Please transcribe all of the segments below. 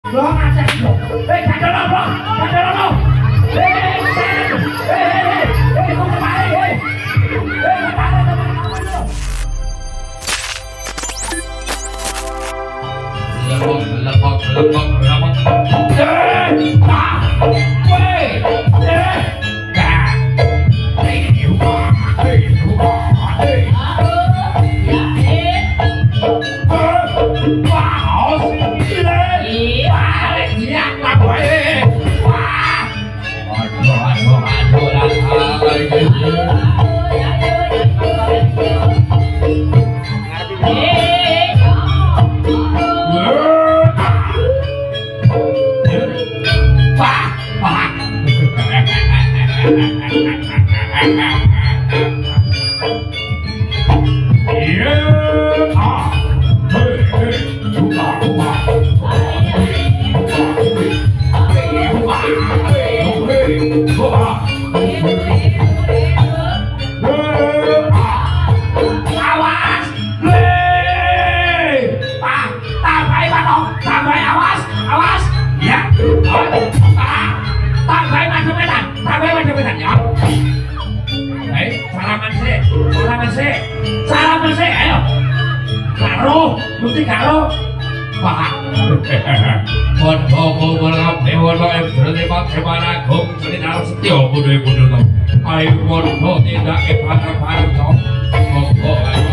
Lo ngajak lo. Kacau lo. Tunggu kembali. Lepok. Salaman sih, ayo. Karo. Wah. Podho malam dewana emjene bagaimana gong cerita setya bodho-bodho to. Ayo podho tindake bareng-bareng to. Monggo ayo.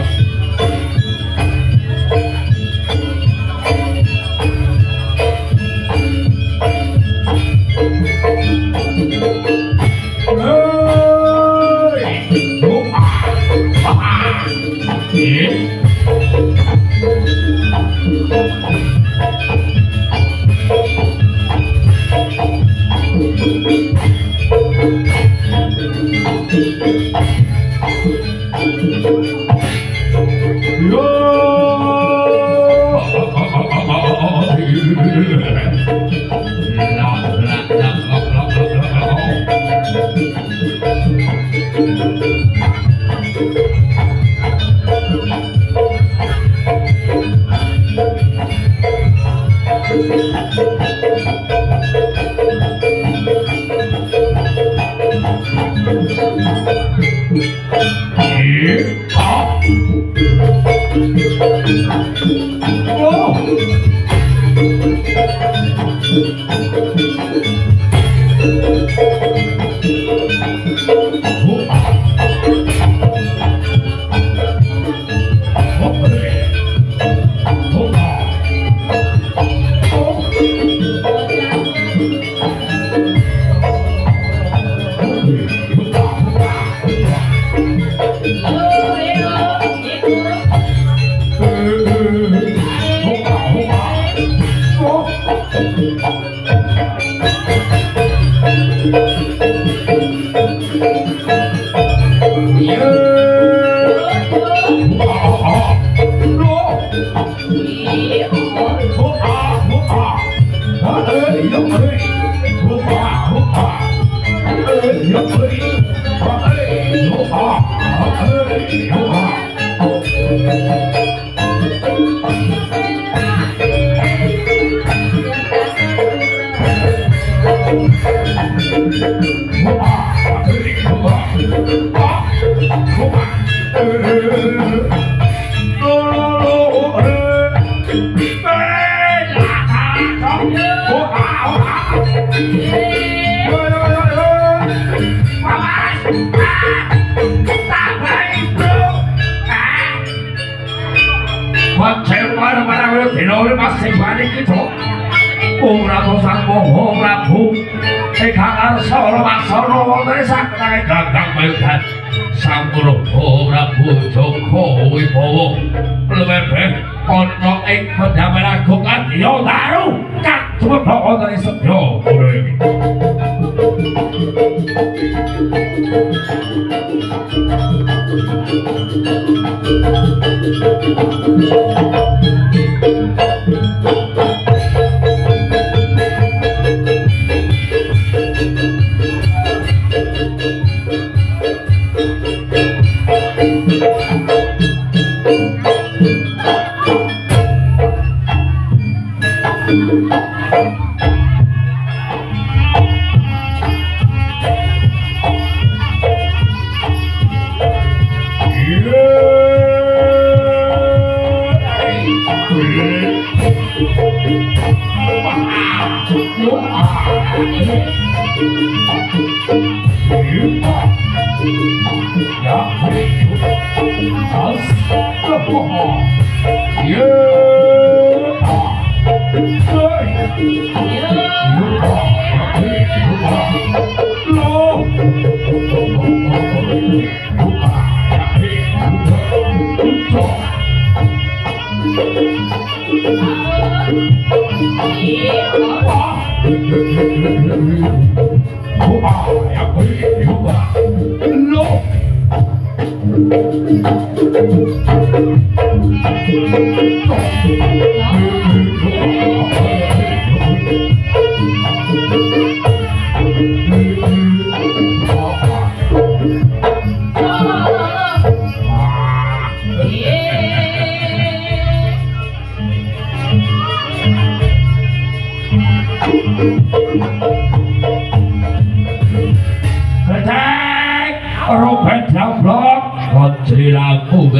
Robert Jamblok Kodri lampu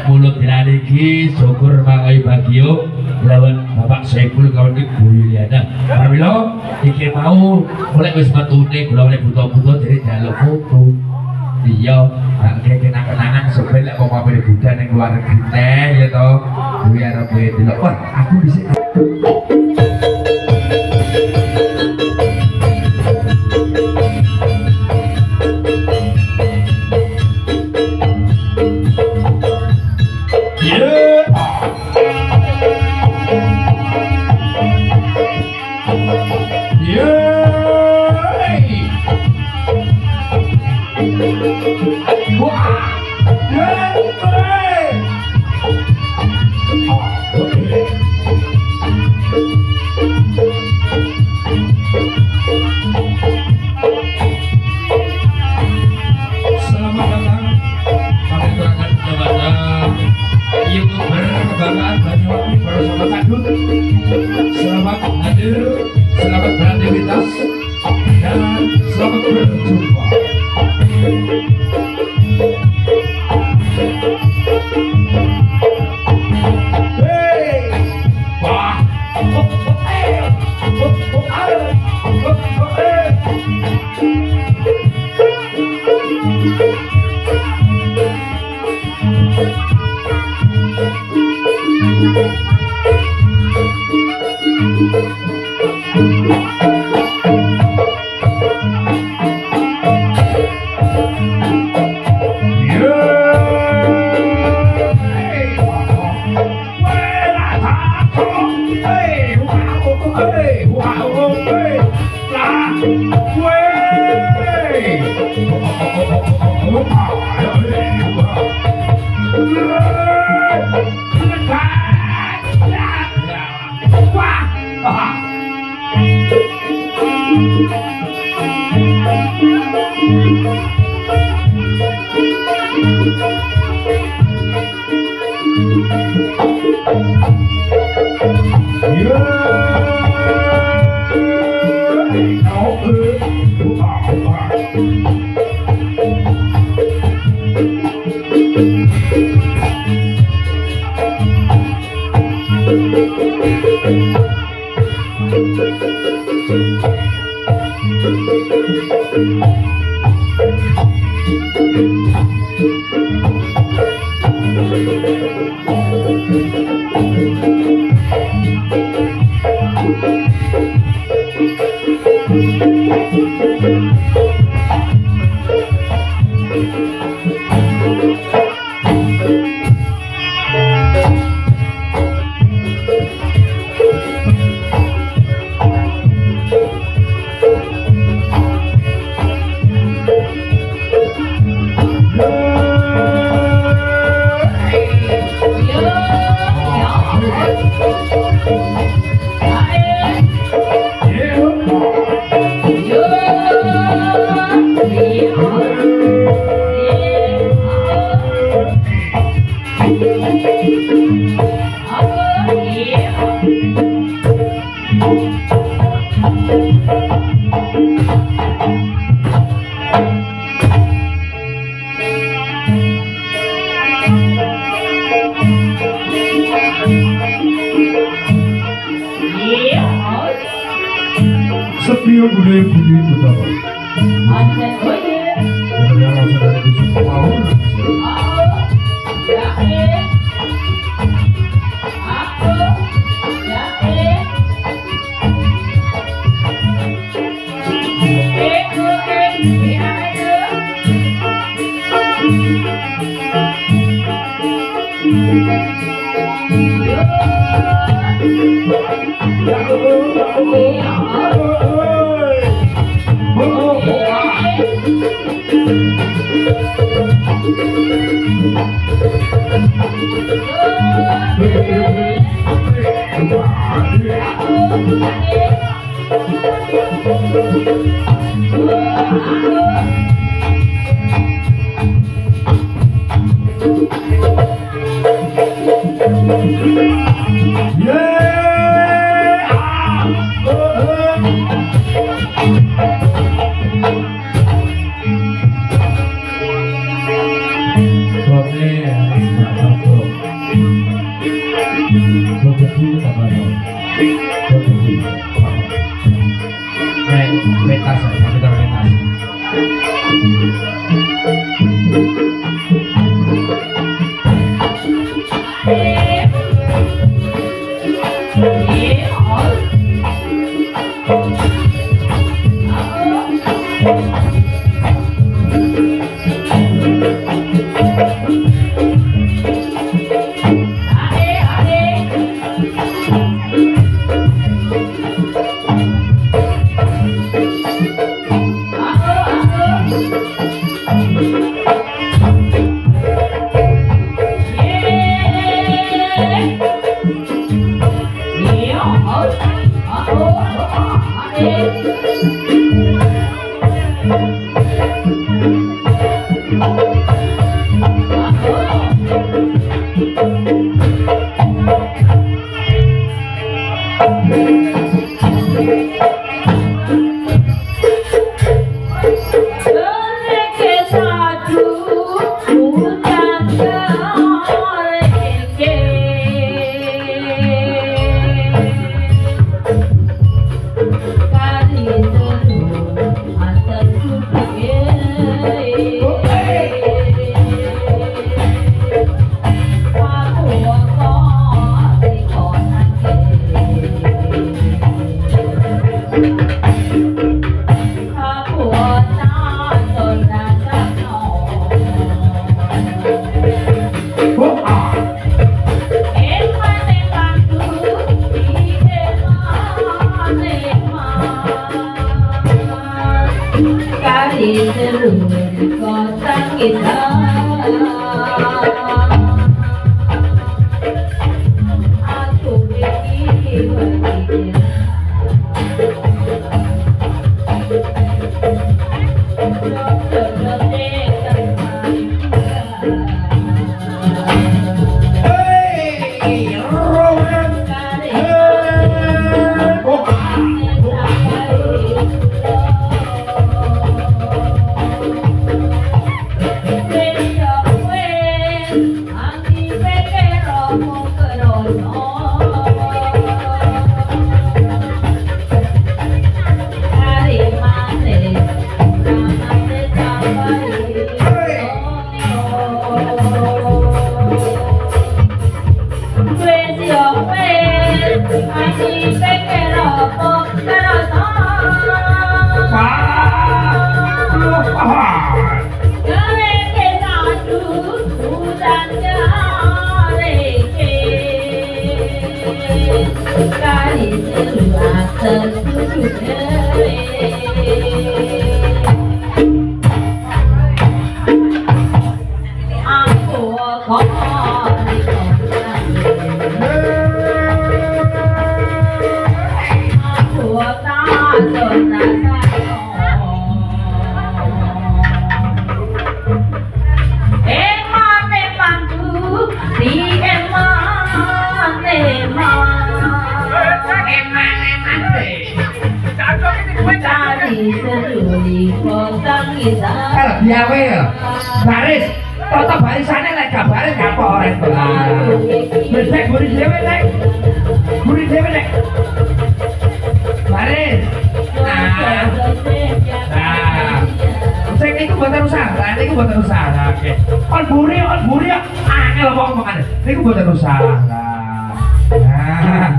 mulut dilaniki syukur mangai bagio lawan Bapak Saiful kawan iki Yuliana pramila iki mau oleh wis metune kula oleh buta-buta jadi jaluk foto iya nggak kenang-kenangan supaya lek mau pamit budal ning luar negeri teh ya to kuwi arep delok wah aku bisa selamat hadir, selamat beraktivitas, dan selamat berjumpa. Setia budaya budi utama. Ada oye. Yang langsung dari bisnis mau. Ya aku ya Kalau biawe ya, baris, tetap barisannya lek gak baris gak apa orang bersek gurih dewe lek, baris. Nah, sing niku mboten usaha, niku mboten usaha. Oke, on buri angel omongan. Niku mboten usaha. Nah.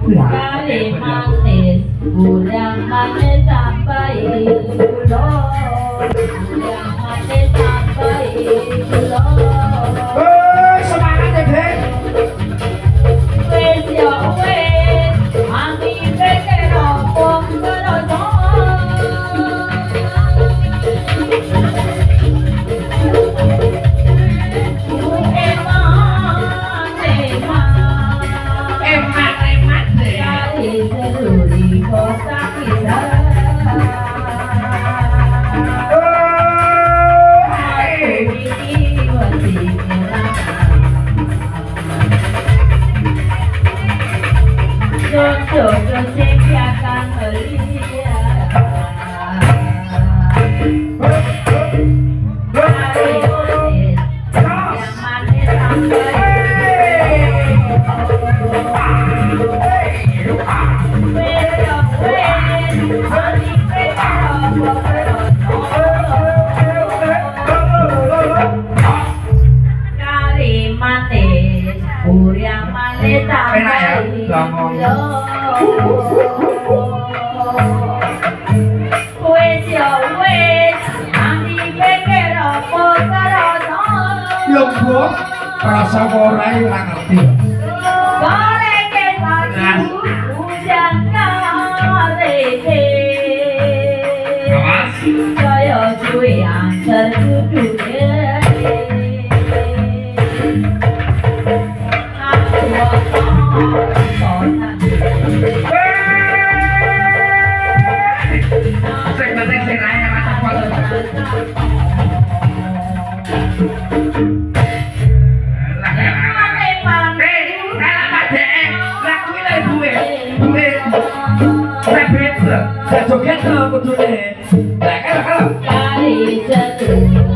Kali manis, kurang manis sampai pulau. Kurang manis sampai pulau. Semangat ya, Dek. Wes ya wes, ami pikir opo terus. Rasa korai ora ngerti. Goreng satu hujan ngareke. Awas. Kaya duwe antar duduke. Aku sing penting sing rae rasa kuat. Joget kudune. Lah kalau kali setuju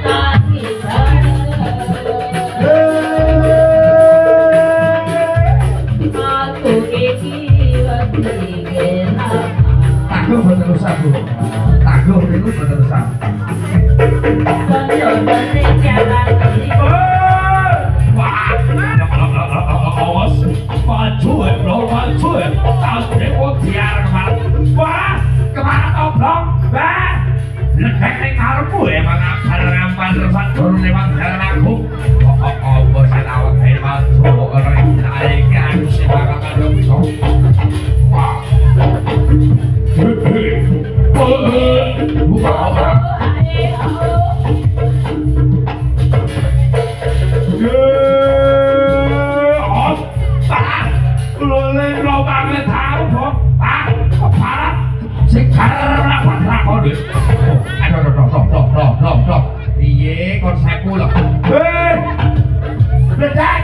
kaki aku iki Taguh boten usah, Bu. Taguh niku boten usah. Awas, maju bro, maju. Tak mau biar kemana? Wah, kemana toblong? Bah, ledek ning karepmu emang ngampar resak turun lewat jalan aku. Bos awak ae maju ora iki aku sing bakal karo iso. Wah. Buka apa? Piye konsepku lho. Bledek.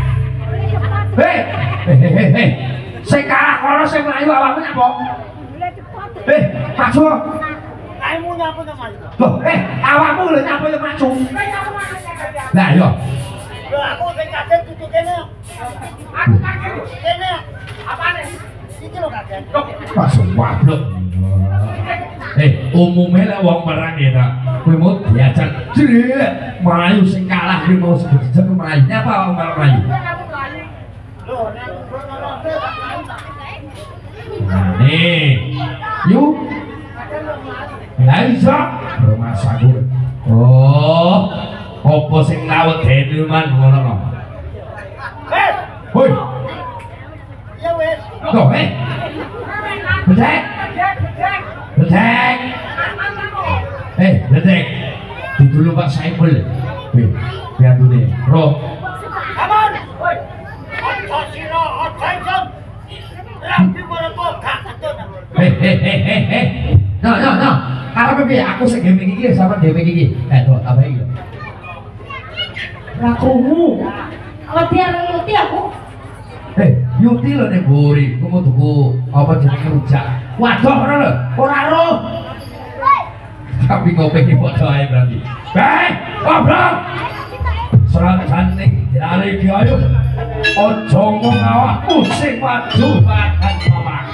Sing kalah kono sing mlayu awakmu nyapa? Maju. Kaimu nyapa to maju? Loh, awakmu lho nyapa yo maju. Lah yo. Lho aku sing kaget kudu kene. Aku kaget kene. Apane? Iki lho kaget. Pas wablok. Umumnya lah wong perang ya tak. Kowe mau diajar jrek melayu sing kalah ki mau sebut-sebut melayu. Nyapa wong melayu? Lho, nek ngono Nih. Yuk. Lah iso rumah sakur. Oh. Apa sing lawet deneman ngono kok. Hoi. ya wes. Loh, Bedek. Bedek. Bedek. Dulu Pak Saiful. Lihat dulu nih. Roh. Aman. Woi. Ojo sira, ojo isom. Rapi mereka gak ketun. No. Karena piye aku sing game iki sama dhewe iki. Tuh, apa iki? Lakumu. Wedi arep yuti aku. Yuti lho nek buri, ku mau tuku apa jenenge rujak. Waduh ngono lho. Ora roh. Tapi ngopeni padha ae berarti. Goblok. Seranjane dilare iki ayo. Aja ngomong awakmu sing maju makan papak.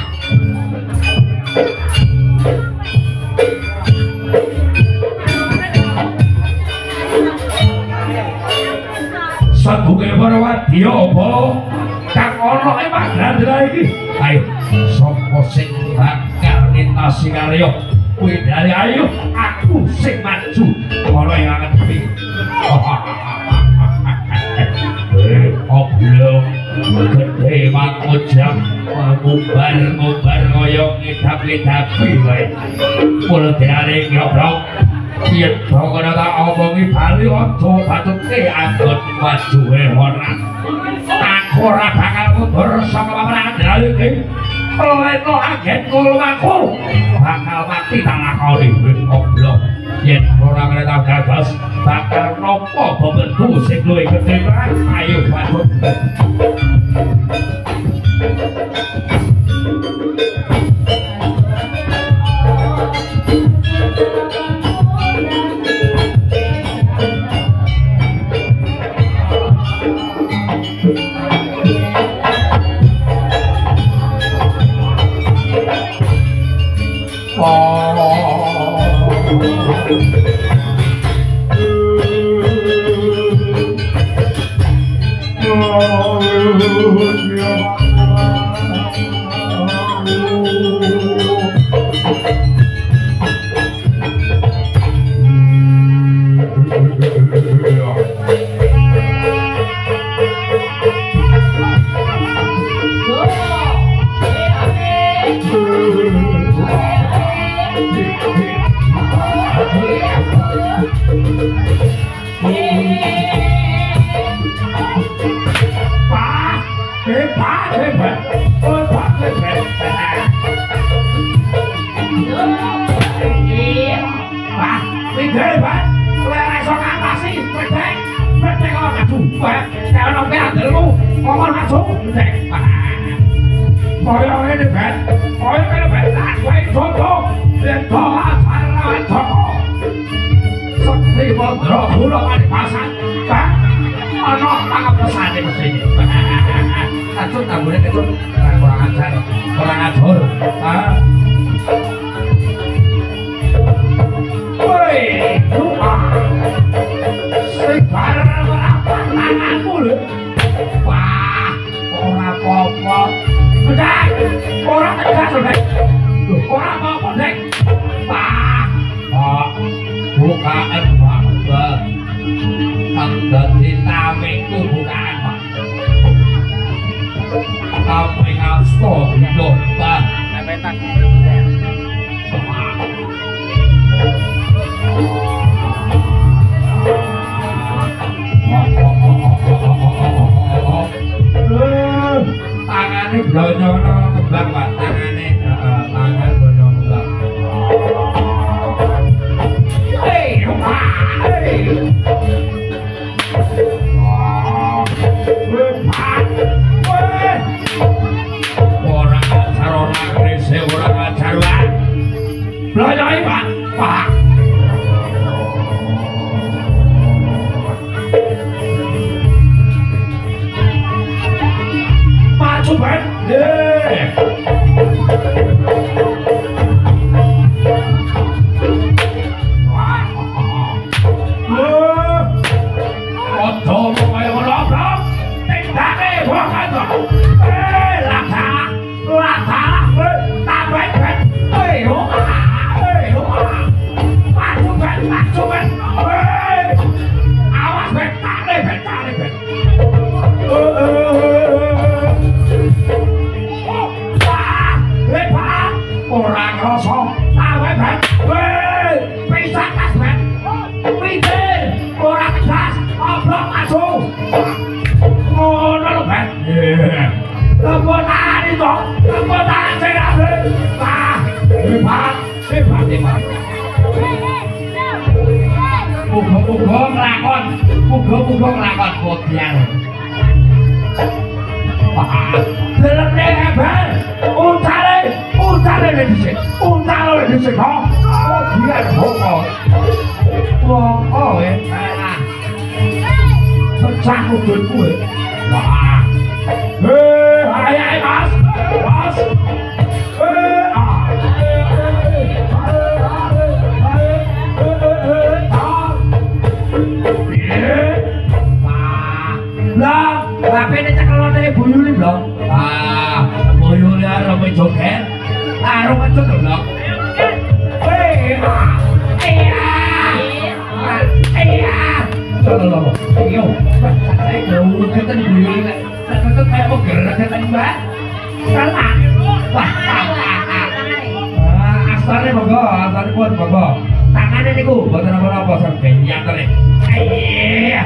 Sabuke para wadya apa kang ana ing Madrandra iki. Ayo sapa sing bakal nintasi karya kuwi dari ayo aku sing maju ana ing ngendi. Oblong gede makujam ngumbar kaya ngidap-idapi wae. Mula diare nyobrong yen bangana tak omongi bali aja batuke anggon maju ora. Aku ora bakal mundur saka pamrandal iki. Leno agen kulmaku bakal mati tak lakoni oblong. Yen ora ngerti gagas bakal nampa bebendu sing luwih gedhe ayo maju. Muga-muga nglakon podian. Wah, delene hebat. Untare wis di sini, oh dia bokok, bokok ya, pecah udut gue, wah, ayo mas, lah, tapi ini cakal dari buyulin dong. Buyulin rame joget, rame joget dong. Loh, iyo, saya gelung kita di buyulin, saya kayak mau gerak kita mbak, salah, wah, astarnya mogo, astarnya pun mogo, tangannya niku, bukan apa-apa sampai yang tadi, ayo,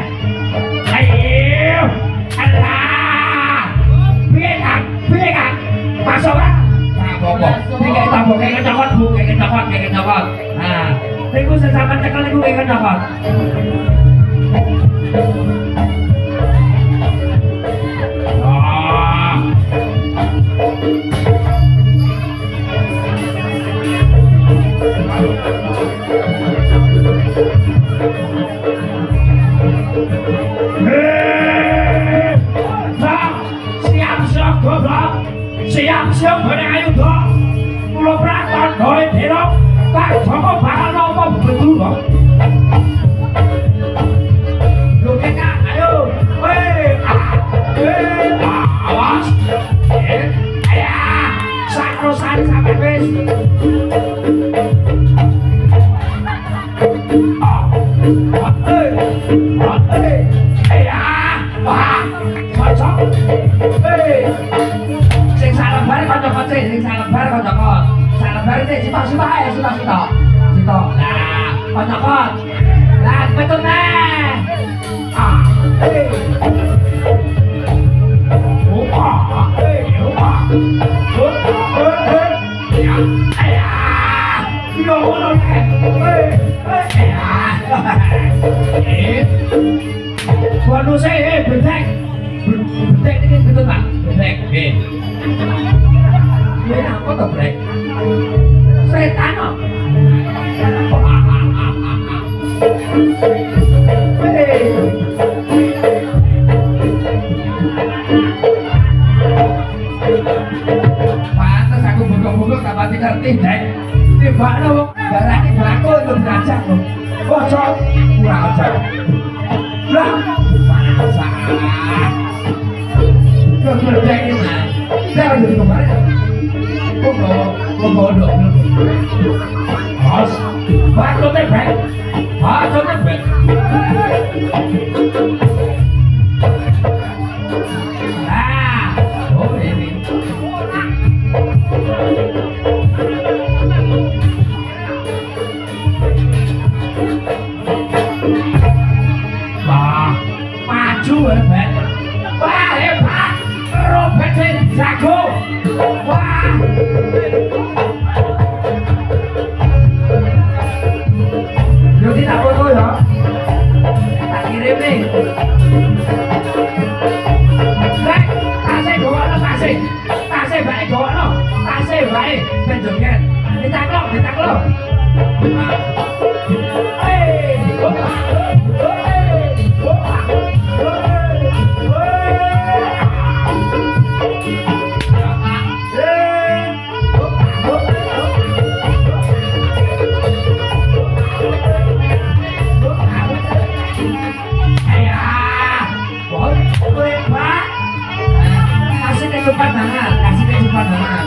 alah, biar masuk kan, kayak tabok, kayak cokot bu, kayak cokot, nah, niku sesama cekal niku kayak cokot. Siap-siap berenang ayo pulau Praton boleh terok tak joko bakal nopo betul dong lu kena ayo awas ayah sakrosan sampai bis cocok sing salam bare kanca-kanca sing salam bare kanca-kanca salam bare sik sitok-sitok ae sitok-sitok nah kanca-kanca lah betul neh waduh saya betek ini betul pak betek ini apa tuh betek setan oh pantes aku bengok-bengok gak pati ngerti dek tiba-tiba wong barang ini bakul itu berajak loh bocok kurang ajar lah masa kok berdek ini mah saya akan jadi kemarin kok bodok bos bakul tebek nah oh ini maju hebat wah hebat Robert jago wah yuk kita foto ya tak kirim nih Rek, tasnya bawa no tasnya baik bawa no tasnya baik penjoget ditaklok kasih kehidupan banget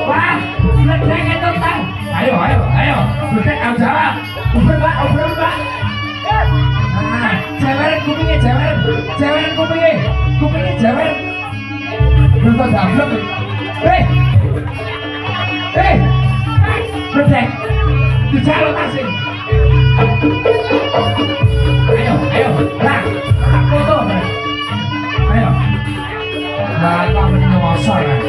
wah ledek itu tang ayo ledek kamu jawab uber mbak jaweren kupingnya jaweren nonton gablok ledek dijalo tasing ayo lah foto ayo lah kamu ini ngosor kan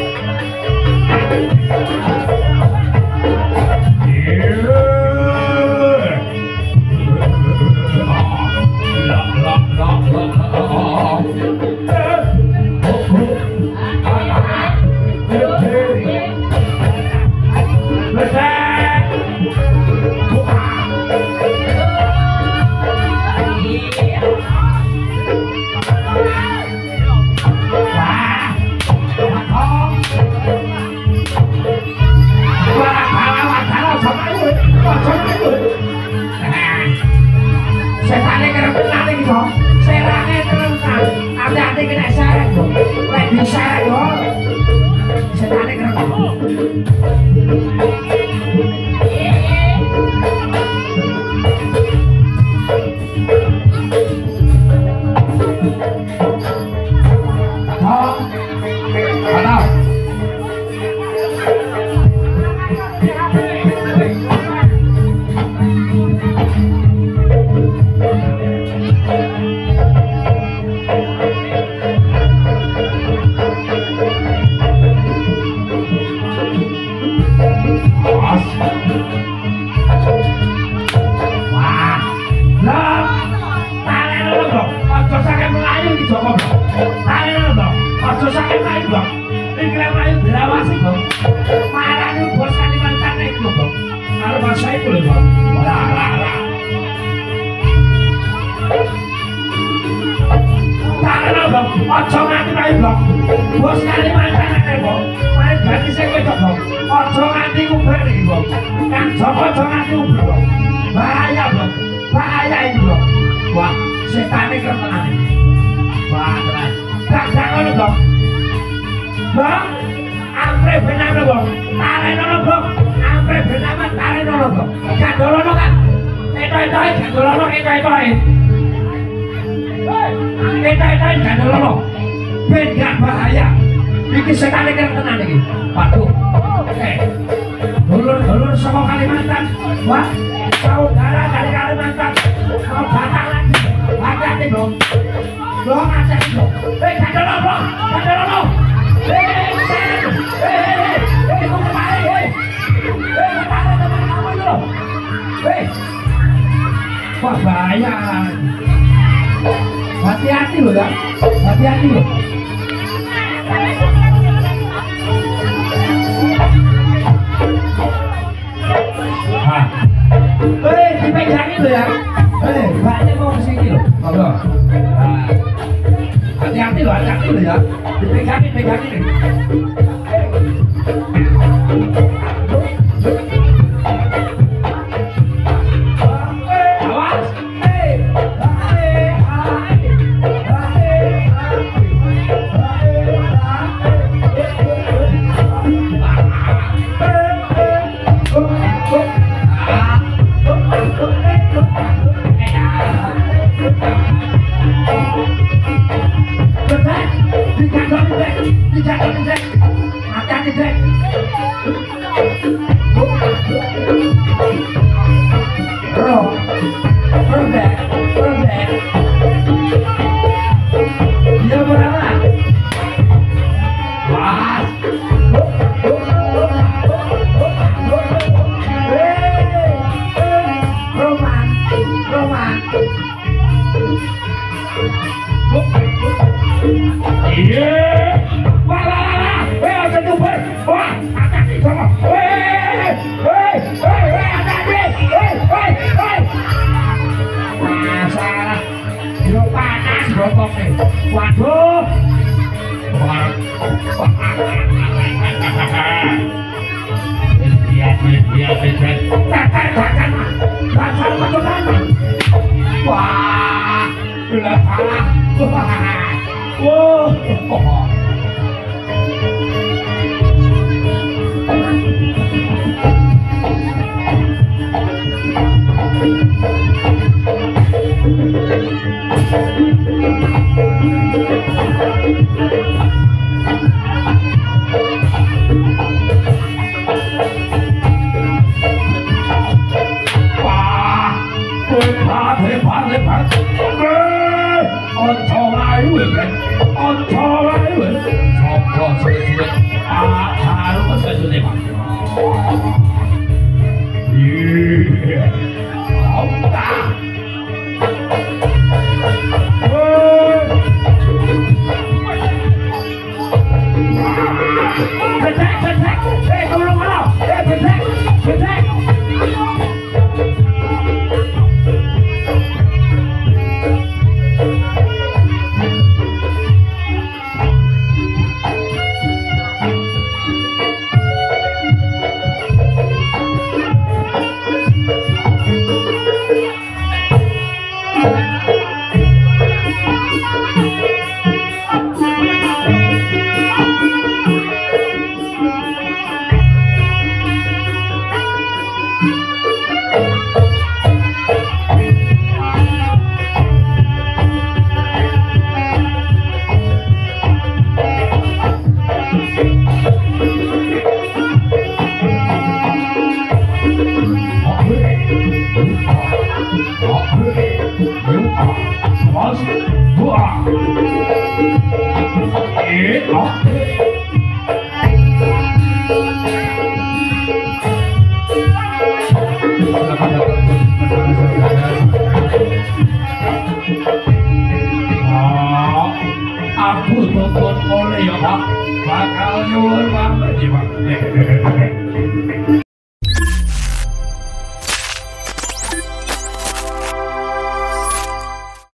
pakai main bang. Pikiran main berawasi bang. Marah nih bos Kalimantan itu bang. Kalau bahasa itu loh bang. Marah. Karena bang, ojo nganti main bang. Bos Kalimantan itu bang. Main ganti saya kecok bang. Ojo nganti nguber nih bang. Kan ojo nganti nguber bang. Bahaya bang. Bahaya ini bang. Wah, setannya kerentenan ini. Wah, tenang. Gak ngono bang. Bang, ampre benana bang. Tarik nono bang. Ampre benana tarik nono bang. Gak dolono kan? Itu-ituin gak dolono, itu-ituin. Itu-ituin gak dolono. Ben gak bahaya. Ini setannya kerentenan ini. Waduh. Dulur-dulur sama Kalimantan. Wah, saudara dari Kalimantan. Mau datang lagi. Hati-hati dong. Dong hati-hati dong. Gak dolono. Gak dolono. Kau kemarin. Kemarin teman kamu itu loh. Wah, bahaya. Hati-hati loh ya. Hati-hati loh. Dipegangin loh ya. Banyak mau kesini loh. Hati-hati loh ya. Dipegangin. Awas. Hati-hati Dek. Robek. Dia berapa? Wah. Roman. Iya. Wah. Ada tuber. Wah, hati-hati sama. Masalah. Yo panas bokoknya. Waduh. Wah, udah parah. Wah. Aku tonton oleh yang bakal nyuwun